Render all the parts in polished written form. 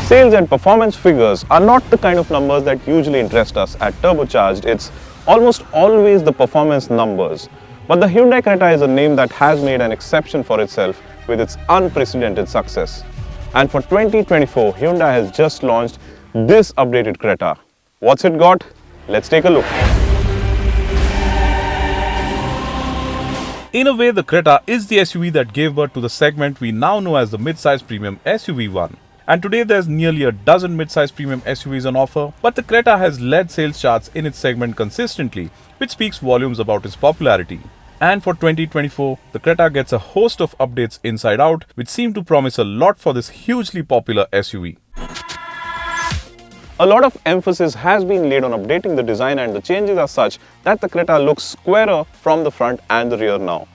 Sales and performance figures are not the kind of numbers that usually interest us at Turbocharged. It's almost always the performance numbers. But the Hyundai Creta is a name that has made an exception for itself with its unprecedented success. And for 2024, Hyundai has just launched this updated Creta. What's it got? Let's take a look. In a way, the Creta is the SUV that gave birth to the segment we now know as the mid-size premium SUV one. And today there's nearly a dozen mid-size premium SUVs on offer, but the Creta has led sales charts in its segment consistently, which speaks volumes about its popularity. And for 2024, the Creta gets a host of updates inside out, which seem to promise a lot for this hugely popular SUV. A lot of emphasis has been laid on updating the design, and the changes are such that the Creta looks squarer from the front and the rear now.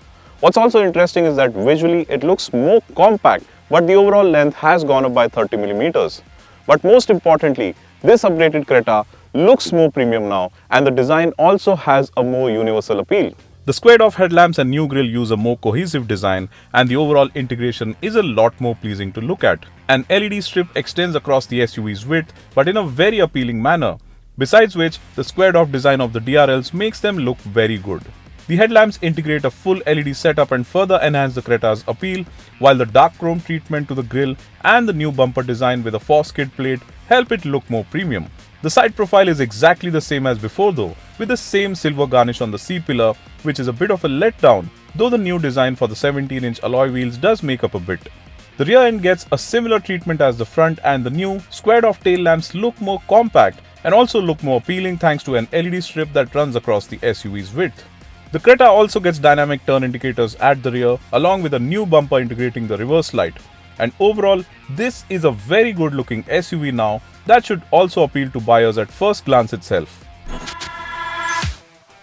What's also interesting is that visually it looks more compact, but the overall length has gone up by 30 millimeters. But most importantly, this updated Creta looks more premium now, and the design also has a more universal appeal. The squared-off headlamps and new grille use a more cohesive design, and the overall integration is a lot more pleasing to look at. An LED strip extends across the SUV's width, but in a very appealing manner. Besides which, the squared-off design of the DRLs makes them look very good. The headlamps integrate a full LED setup and further enhance the Creta's appeal, while the dark chrome treatment to the grille and the new bumper design with a force skid plate help it look more premium. The side profile is exactly the same as before though, with the same silver garnish on the C-pillar, which is a bit of a letdown, though the new design for the 17-inch alloy wheels does make up a bit. The rear end gets a similar treatment as the front, and the new squared-off tail lamps look more compact and also look more appealing thanks to an LED strip that runs across the SUV's width. The Creta also gets dynamic turn indicators at the rear, along with a new bumper integrating the reverse light. And overall, this is a very good looking SUV now that should also appeal to buyers at first glance itself.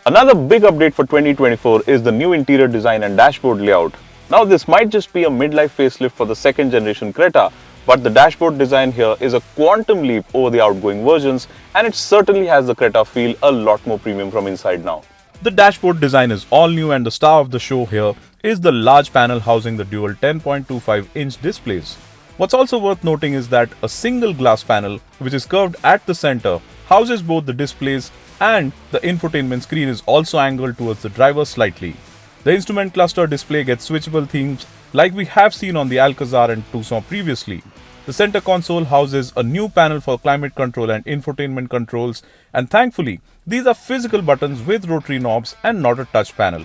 Another big update for 2024 is the new interior design and dashboard layout. Now this might just be a midlife facelift for the second generation Creta, but the dashboard design here is a quantum leap over the outgoing versions, and it certainly has the Creta feel a lot more premium from inside now. The dashboard design is all new, and the star of the show here is the large panel housing the dual 10.25-inch displays. What's also worth noting is that a single glass panel, which is curved at the center, houses both the displays, and the infotainment screen is also angled towards the driver slightly. The instrument cluster display gets switchable themes like we have seen on the Alcazar and Tucson previously. The center console houses a new panel for climate control and infotainment controls, and thankfully, these are physical buttons with rotary knobs and not a touch panel.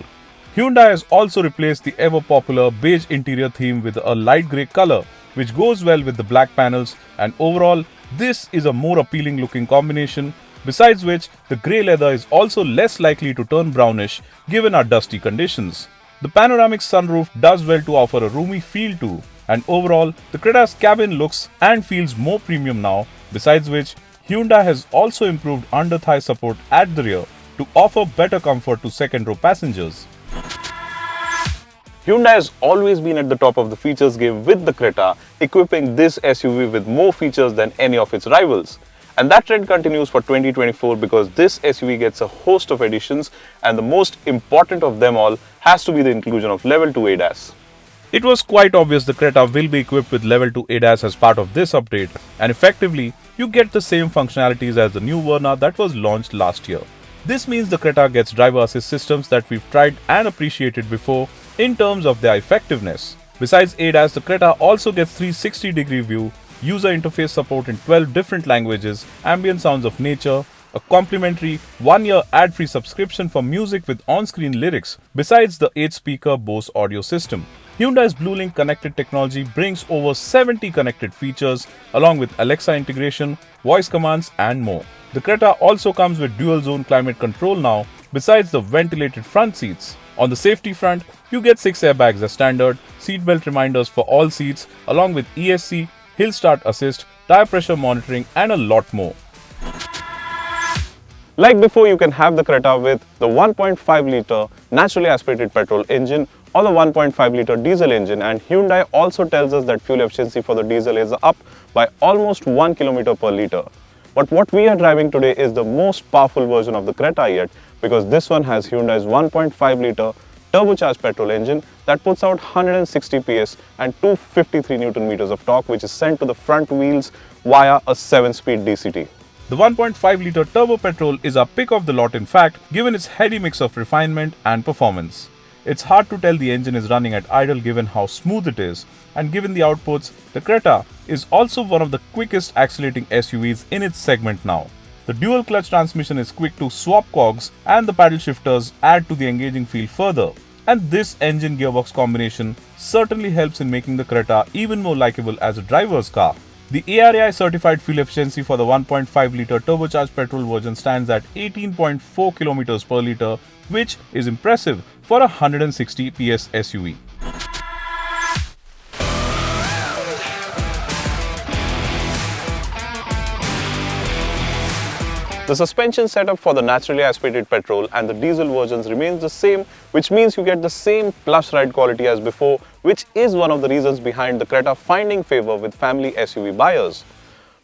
Hyundai has also replaced the ever-popular beige interior theme with a light grey color, which goes well with the black panels, and overall, this is a more appealing looking combination, besides which, the grey leather is also less likely to turn brownish given our dusty conditions. The panoramic sunroof does well to offer a roomy feel too, and overall, the Creta's cabin looks and feels more premium now, besides which, Hyundai has also improved under-thigh support at the rear to offer better comfort to second-row passengers. Hyundai has always been at the top of the features game with the Creta, equipping this SUV with more features than any of its rivals. And that trend continues for 2024 because this SUV gets a host of additions, and the most important of them all has to be the inclusion of Level 2 ADAS. It was quite obvious the Creta will be equipped with Level 2 ADAS as part of this update, and effectively, you get the same functionalities as the new Verma that was launched last year. This means the Creta gets driver assist systems that we've tried and appreciated before in terms of their effectiveness. Besides ADAS, the Creta also gets 360-degree view, user interface support in 12 different languages, ambient sounds of nature, a complimentary 1-year ad-free subscription for music with on-screen lyrics, besides the 8-speaker Bose audio system. Hyundai's BlueLink connected technology brings over 70 connected features along with Alexa integration, voice commands and more. The Creta also comes with dual-zone climate control now, besides the ventilated front seats. On the safety front, you get 6 airbags as standard, seatbelt reminders for all seats, along with ESC, hill start assist, tire pressure monitoring and a lot more. Like before, you can have the Creta with the 1.5-litre naturally aspirated petrol engine or the 1.5-litre diesel engine, and Hyundai also tells us that fuel efficiency for the diesel is up by almost 1 km per litre. But what we are driving today is the most powerful version of the Creta yet, because this one has Hyundai's 1.5-litre turbocharged petrol engine that puts out 160 PS and 253 Newton meters of torque, which is sent to the front wheels via a 7-speed DCT. The 1.5-litre turbo petrol is our pick of the lot in fact, given its heady mix of refinement and performance. It's hard to tell the engine is running at idle given how smooth it is, and given the outputs, the Creta is also one of the quickest accelerating SUVs in its segment now. The dual clutch transmission is quick to swap cogs and the paddle shifters add to the engaging feel further. And this engine gearbox combination certainly helps in making the Creta even more likable as a driver's car. The ARAI certified fuel efficiency for the 1.5-litre turbocharged petrol version stands at 18.4 km per litre, which is impressive for a 160 PS SUV. The suspension setup for the naturally aspirated petrol and the diesel versions remains the same, which means you get the same plush ride quality as before, which is one of the reasons behind the Creta finding favor with family SUV buyers.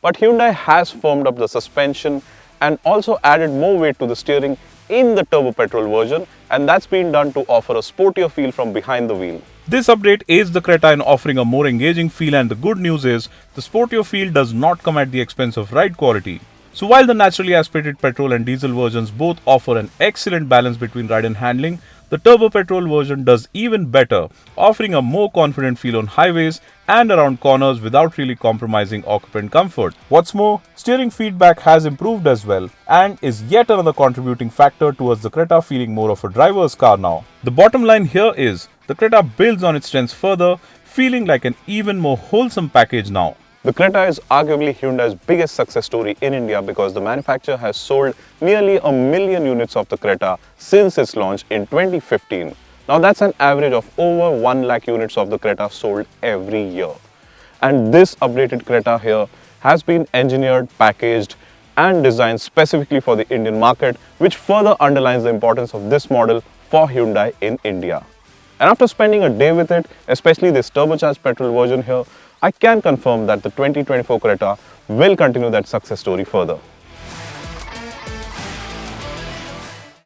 But Hyundai has firmed up the suspension and also added more weight to the steering in the turbo petrol version, and that's been done to offer a sportier feel from behind the wheel. This update aids the Creta in offering a more engaging feel, and the good news is the sportier feel does not come at the expense of ride quality. So while the naturally aspirated petrol and diesel versions both offer an excellent balance between ride and handling, the turbo petrol version does even better, offering a more confident feel on highways and around corners without really compromising occupant comfort. What's more, steering feedback has improved as well and is yet another contributing factor towards the Creta feeling more of a driver's car now. The bottom line here is the Creta builds on its strengths further, feeling like an even more wholesome package now. The Creta is arguably Hyundai's biggest success story in India because the manufacturer has sold nearly 1 million units of the Creta since its launch in 2015. Now that's an average of over 1 lakh units of the Creta sold every year. And this updated Creta here has been engineered, packaged and designed specifically for the Indian market, which further underlines the importance of this model for Hyundai in India. And after spending a day with it, especially this turbocharged petrol version here, I can confirm that the 2024 Creta will continue that success story further.